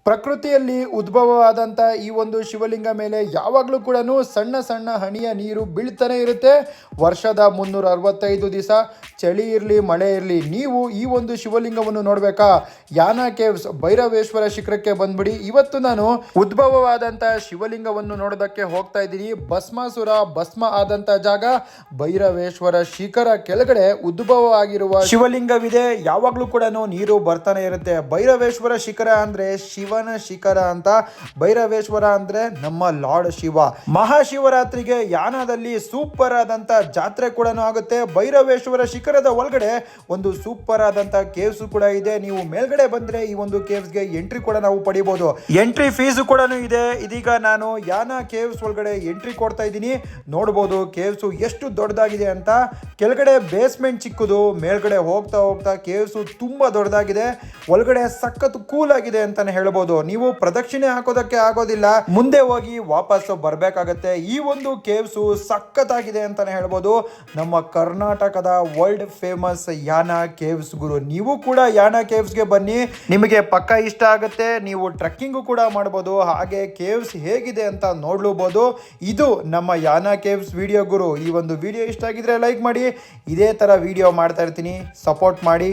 ಪ್ರಕೃತಿಯಲ್ಲಿ ಉದ್ಭವವಾದಂಥ ಈ ಒಂದು ಶಿವಲಿಂಗ ಮೇಲೆ ಯಾವಾಗಲೂ ಕೂಡ ಸಣ್ಣ ಸಣ್ಣ ಹನಿಯ ನೀರು ಬೀಳ್ತಾನೆ ಇರುತ್ತೆ. ವರ್ಷದ 365 ದಿವಸ ಚಳಿ ಇರಲಿ ಮಳೆ ಇರಲಿ, ನೀವು ಈ ಒಂದು ಶಿವಲಿಂಗವನ್ನು ನೋಡಬೇಕಾ? ಯಾನ ಕೇವ್ಸ್ ಭೈರವೇಶ್ವರ ಶಿಖರಕ್ಕೆ ಬಂದ್ಬಿಡಿ. ಇವತ್ತು ನಾನು ಉದ್ಭವವಾದಂಥ ಶಿವಲಿಂಗವನ್ನು ನೋಡೋದಕ್ಕೆ ಹೋಗ್ತಾ ಇದ್ದೀನಿ. ಭಸ್ಮಾಸುರ ಭಸ್ಮ ಆದಂಥ ಜಾಗ ಭೈರವೇಶ್ವರ ಶಿಖರ ಕೆಳಗಡೆ ಉದ್ಭವ ಆಗಿರುವ ಶಿವಲಿಂಗವಿದೆ. ಯಾವಾಗಲೂ ಕೂಡ ನೀರು ಬರ್ತಾನೆ ಇರುತ್ತೆ. ಭೈರವೇಶ್ವರ ಶಿಖರ ಅಂದ್ರೆ ಶಿವನ ಶಿಖರ ಅಂತ, ಭೈರವೇಶ್ವರ ಅಂದ್ರೆ ನಮ್ಮ ಲಾರ್ಡ್ ಶಿವ. ಮಹಾಶಿವರಾತ್ರಿಗೆ ಯಾನದಲ್ಲಿ ಸೂಪರ್ ಆದಂತ ಜಾತ್ರೆ ಕೂಡ ಆಗುತ್ತೆ. ಭೈರವೇಶ್ವರ ಶಿಖರದ ಒಳಗಡೆ ಒಂದು ಸೂಪರ್ ಆದಂತ ಕೇವ್ಸ್ ಕೂಡ ಇದೆ. ನೀವು ಮೇಲ್ಗಡೆ ಬಂದ್ರೆ ಈ ಒಂದು ಕೇವ್ಸ್ಗೆ ಎಂಟ್ರಿ ಕೂಡ ನಾವು ಪಡಿಬಹುದು. ಎಂಟ್ರಿ ಫೀಸ್ ಕೂಡ ಇದೆ. ಇದೀಗ ನಾನು ಯಾನ ಕೇವ್ಸ್ ಒಳಗಡೆ ಎಂಟ್ರಿ ಕೊಡ್ತಾ ಇದ್ದೀನಿ. ನೋಡಬಹುದು ಕೇವ್ಸ್ ಎಷ್ಟು ದೊಡ್ಡದಾಗಿದೆ ಅಂತ. ಕೆಳಗಡೆ ಬೇಸ್ಮೆಂಟ್ ಚಿಕ್ಕದು, ಮೇಲ್ಗಡೆ ಹೋಗ್ತಾ ಹೋಗ್ತಾ ಕೇವ್ಸ್ ತುಂಬಾ ದೊಡ್ಡದಾಗಿದೆ. ಒಳಗಡೆ ಸಖತ್ ಕೂಲ್ ಆಗಿದೆ ಅಂತಾನೆ ಹೇಳ್ಬೋದು. ನೀವು ಪ್ರದಕ್ಷಿಣೆ ಹಾಕೋದಕ್ಕೆ ಆಗೋದಿಲ್ಲ, ಮುಂದೆ ಹೋಗಿ ವಾಪಸ್ ಬರ್ಬೇಕಾಗತ್ತೆ. ಈ ಒಂದು ಕೇವ್ಸ್ ಸಖತ್ತಾಗಿದೆ ಅಂತಾನೆ ಹೇಳ್ಬೋದು. ನಮ್ಮ ಕರ್ನಾಟಕದ ವರ್ಲ್ಡ್ ಫೇಮಸ್ ಯಾನ ಕೇವ್ಸ್ ಗುರು. ನೀವು ಕೂಡ ಯಾನ ಕೇವ್ಸ್ಗೆ ಬನ್ನಿ, ನಿಮಗೆ ಪಕ್ಕ ಇಷ್ಟ ಆಗುತ್ತೆ. ನೀವು ಟ್ರೆಕ್ಕಿಂಗ್ ಕೂಡ ಮಾಡಬಹುದು, ಹಾಗೆ ಕೇವ್ಸ್ ಹೇಗಿದೆ ಅಂತ ನೋಡ್ಲೂಬಹುದು. ಇದು ನಮ್ಮ ಯಾನ ಕೇವ್ಸ್ ವಿಡಿಯೋ ಗುರು. ಈ ಒಂದು ವಿಡಿಯೋ ಇಷ್ಟ ಆಗಿದ್ರೆ ಲೈಕ್ ಮಾಡಿ. ಇದೇ ತರ ವಿಡಿಯೋ ಮಾಡ್ತಾ ಇರ್ತೀನಿ, ಸಪೋರ್ಟ್ ಮಾಡಿ.